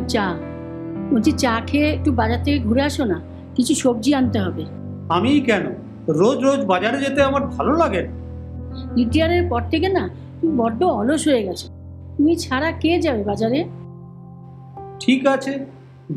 Cup চা। বলছি চা খেয়ে একটু বাজার থেকে ঘুরে আসো না, কিছু সবজি আনতে হবে। আমি কেন? রোজ রোজ বাজারে যেতে আমার ভালো লাগে না। রিটায়ারের পর থেকে না তুমি বড্ড অলস হয়ে গেছে। তুমি ছাড়া কে যাবে বাজারে? ঠিক আছে,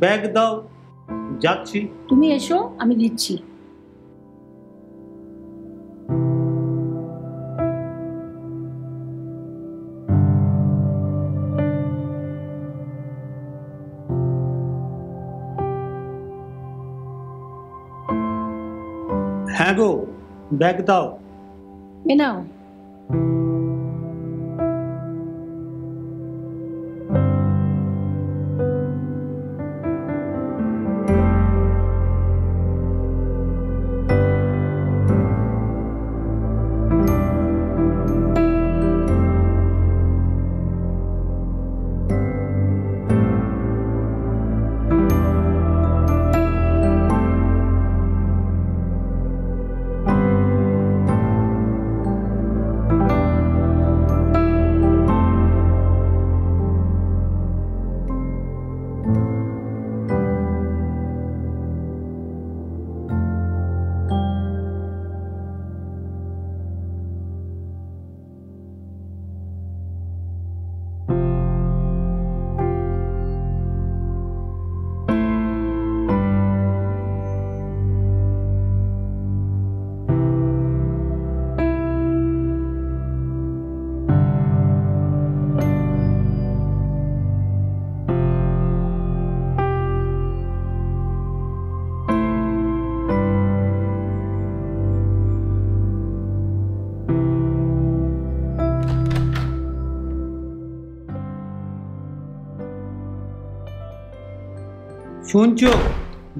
ব্যাগ দাও, যাচ্ছি। তুমি এসো, আমি দিচ্ছি। হ্যাঁ গো, ব্যাগ দাও। এ নাও। শুনছো?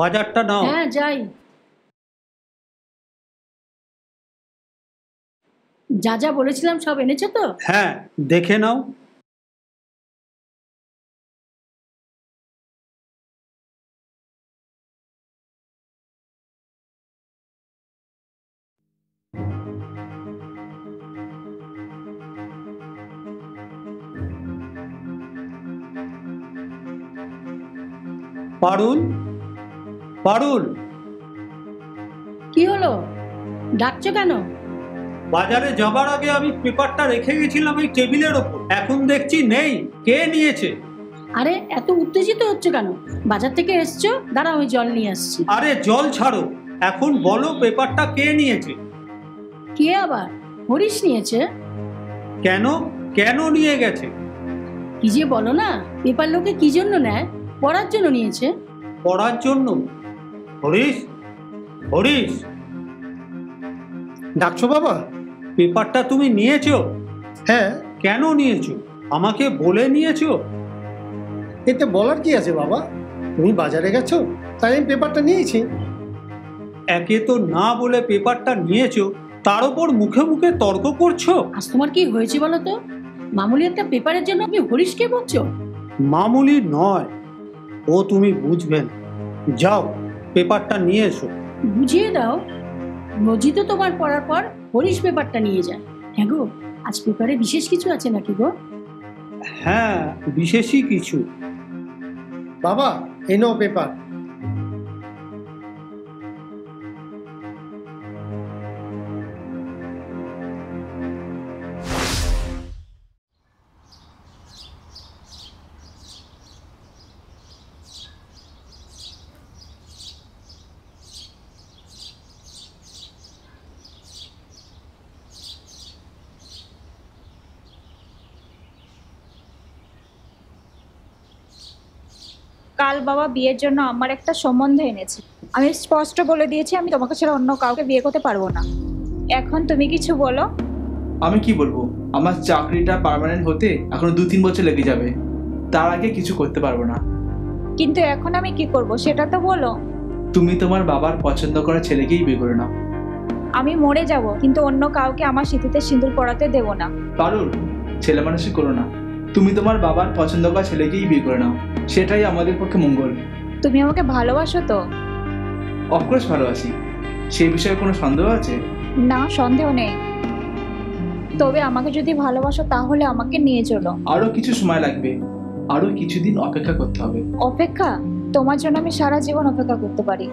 বাজারটা নাও। হ্যাঁ যাই। যা যা বলেছিলাম সব এনেছো তো? হ্যাঁ, দেখে নাও। পারুল, পারুল, কি হলো, ডাকছো কেন? বাজারে যাবার আগে আমি পেপারটা রেখে গেছিলাম এই টেবিলের ওপর, এখন দেখছি নেই। কে নিয়েছে? আরে এত উত্তেজিত হচ্ছে কেন? বাজার থেকে এসছো, দাঁড়াও আমি জল নিয়ে আসছি। আরে জল ছাড়ো, এখন বলো পেপারটা কে নিয়েছে? কে আবার? হরিশ নিয়েছে। কেন? কেন নিয়ে গেছে? কি যে বলো না, পেপার লোকে কি জন্য নেয়? পড়ার জন্য নিয়েছে। পড়ার জন্য? হরিশ, হরিশ, ডাকছো বাবা? পেপারটা তুমি নিয়েছো? হ্যাঁ। কেন নিয়েছো? আমাকে বলে নিয়েছো? এতে বলার কি আছে বাবা? তুমি বাজারে গেছো, তাই আমি পেপারটা নিয়েছি। একে তো না বলে পেপারটা নিয়েছো, তার উপর মুখে মুখে তর্ক করছো। আজ তোমার কি হয়েছে বলো তো? মামুলি একটা পেপারের জন্য তুমি হরিশকে বলছো? মামুলি নয়, ও তুমি বুঝবে না। যাও, পেপারটা নিয়ে এসো। বুঝিয়ে দাও। রোজই তো তোমার পড়ার পর হরিশ পেপারটা নিয়ে যায়। হ্যাঁ গো, আজ পেপারে বিশেষ কিছু আছে নাকি গো? হ্যাঁ, বিশেষই কিছু। বাবা, এই নাও পেপার। কাল বাবা বিয়ের জন্য আমার একটা সম্বন্ধ এনেছে। আমি স্পষ্ট বলে দিয়েছি আমি তোমাকে ছাড়া অন্য কাউকে বিয়ে করতে পারবো না। এখন তুমি কিছু বলো। আমি কি বলবো? আমার চাকরিটা পার্মানেন্ট হতে এখনো 2-3 বছর লেগে যাবে, তার আগে কিছু করতে পারবো না। কিন্তু এখন আমি কি করব সেটা তো বলো। তুমি তোমার বাবার পছন্দ করা ছেলেকেই বিয়ে করে নাও। আমি মরে যাব, কিন্তু অন্য কাউকে আমার স্মৃতিতে সিঁদুর পরাতে দেব না। পারুল, ছেলে মানুষই করো না। তুমি তোমার বাবার পছন্দ করা ছেলেকেই বিয়ে করে নাও, সেটাই আমাদের পক্ষে মঙ্গল। তুমি আমাকে ভালোবাসো তো? অফকোর্স ভালোবাসি, সেই বিষয়ে কোনো সন্দেহ আছে? না, সন্দেহ নেই। তবে আমাকে যদি ভালোবাসো তাহলে আমাকে নিয়ে চলো। আরো কিছু সময় লাগবে, আরো কিছুদিন অপেক্ষা করতে হবে। অপেক্ষা? তোমার জন্য আমি সারা জীবন অপেক্ষা করতে পারি।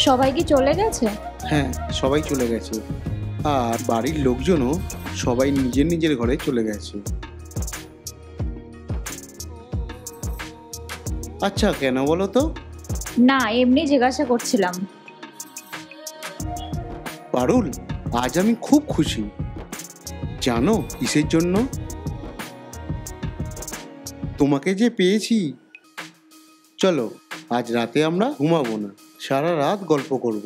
সবাই কি চলে গেছে? হ্যাঁ, সবাই চলে গেছে। আর বাড়ির লোকজনও সবাই নিজের নিজের ঘরে চলে গেছে। আচ্ছা, কেন বলো তো? না, এমনি জিজ্ঞাসা করছিলাম। পারুল, আজ আমি খুব খুশি। জানো কিসের জন্য? তোমাকে যে পেয়েছি। চলো, আজ রাতে আমরা ঘুমাবো না, সারা রাত গল্প করব।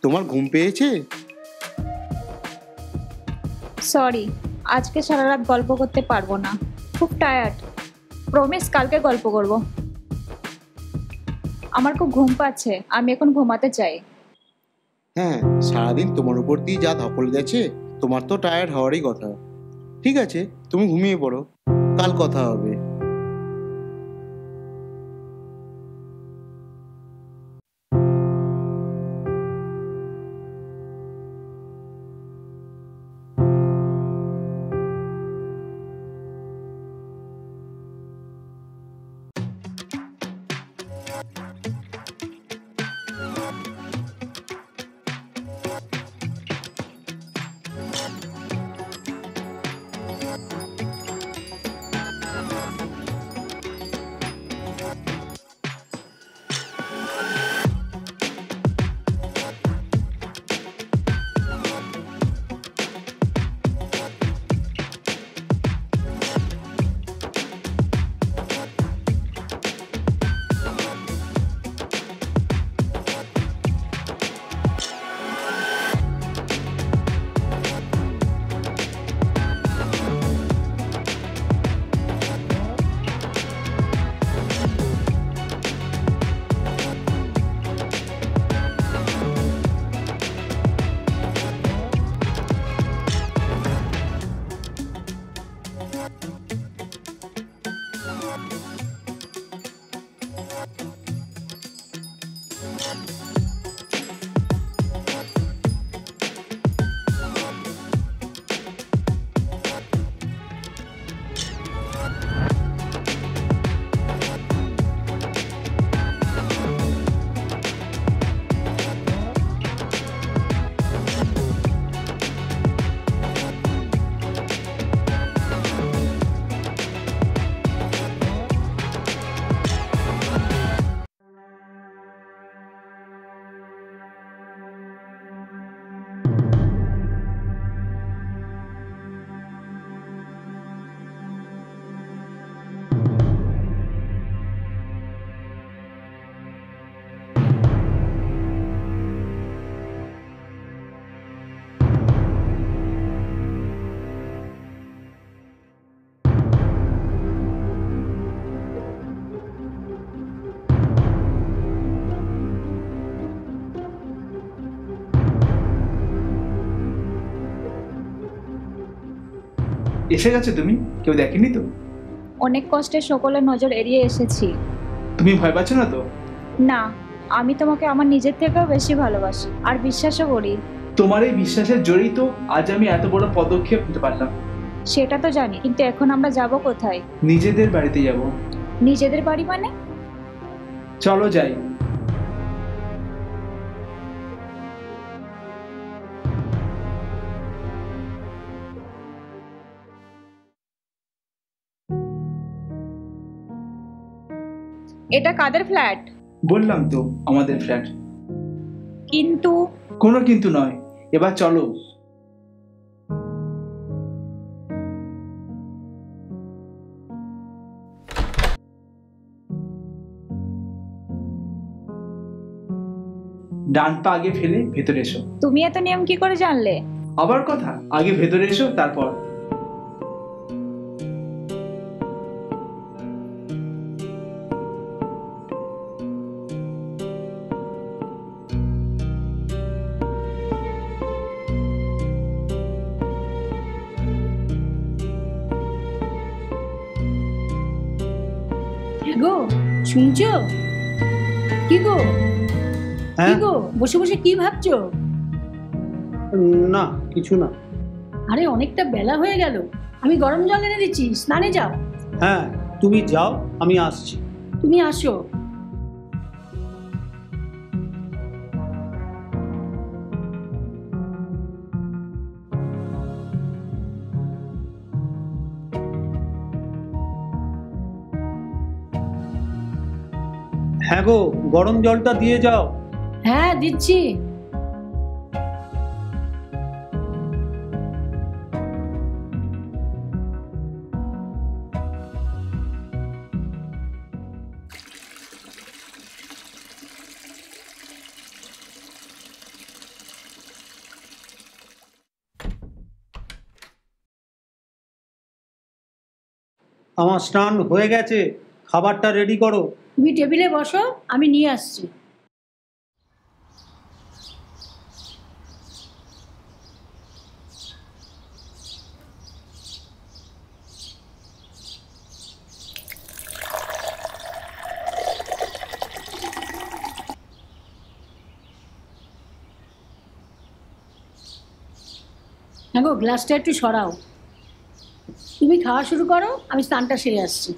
তোমার ঘুম পেয়েছে? সরি, আজকে সারা রাত গল্প করতে পারবো না, খুব টায়ার্ড। প্রমিস কালকে গল্প করব। আমার খুব ঘুম পাচ্ছে, আমি এখন ঘুমাতে চাই। হ্যাঁ, সারাদিন তোমার উপর দিয়ে যা ধকল গেছে, তোমার তো টায়ার্ড হওয়ারই কথা। ঠিক আছে, তুমি ঘুমিয়ে পড়ো, কাল কথা হবে। এসে গেছো তুমি? কেউ দেখেনি তো? অনেক কষ্টে সকলের নজর এড়িয়ে এসেছি। তুমি ভয় পাচ্ছ না তো? না, আমি তোমাকে আমার নিজের থেকেও বেশি ভালোবাসি আর বিশ্বাসও করি। তোমার এই বিশ্বাসের জোরেই তো আজ আমি এত বড় পদক্ষেপ নিতে পারলাম। সেটা তো জানি, কিন্তু এখন আমরা যাব কোথায়? নিজেদের বাড়িতে যাব। নিজেদের বাড়ি মানে? চলো যাই। এটা কাদের ফ্ল্যাট? বললাম তো আমাদের ফ্ল্যাট। কিন্তু কোনো কিন্তু নয়, এবার চলো। ডান পা আগে ফেলে ভেতরে এসো। তুমি এত নিয়ম কি করে জানলে? আবার কথা, আগে ভেতরে এসো তারপর। হ্যাঁ গো, শুনছো? কি গো, কি হ্যাঁ, গো, বসে বসে কি ভাবছো? না কিছু না। আরে অনেকটা বেলা হয়ে গেল, আমি গরম জল এনে দিচ্ছি, স্নানে যাও। হ্যাঁ, তুমি যাও, আমি আসছি। তুমি আসো। হ্যাঁ গো, গরম জলটা দিয়ে যাও। হ্যাঁ দিচ্ছি। আমার স্নান হয়ে গেছে, খাবারটা রেডি করো। তুমি টেবিলে বসো, আমি নিয়ে আসছি। হ্যাঁ গো, গ্লাসটা একটু সরাও। তুমি খাওয়া শুরু করো, আমি স্নানটা সেরে আসছি।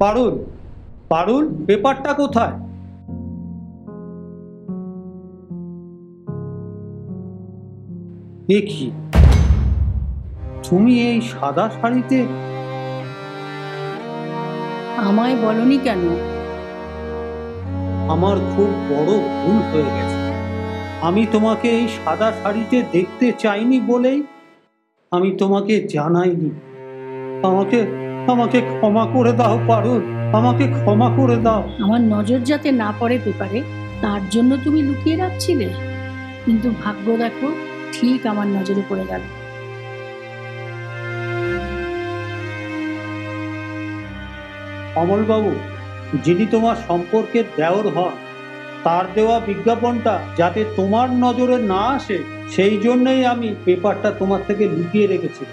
পারুল, পারুল, পেপারটা কোথায়? এ কি, তুমি এই সাদা শাড়িতে? আমায় বলনি কেন? আমার খুব বড় ভুল হয়ে গেছে। আমি তোমাকে এই সাদা শাড়িতে দেখতে চাইনি বলেই আমি তোমাকে জানাইনি। আমাকে আমাকে ক্ষমা করে দাও পারুল, আমাকে ক্ষমা করে দাও। আমার নজর যাতে না পড়ে পেপারে, তার জন্য তুমি লুকিয়ে রাখছিলে, কিন্তু ভাগ্য দেখো, ঠিক আমার নজরে পড়ে গেল। অমলবাবু, যিনি তোমার সম্পর্কের দেওর হন, তার দেওয়া বিজ্ঞাপনটা যাতে তোমার নজরে না আসে, সেই জন্যই আমি পেপারটা তোমার থেকে লুকিয়ে রেখেছি।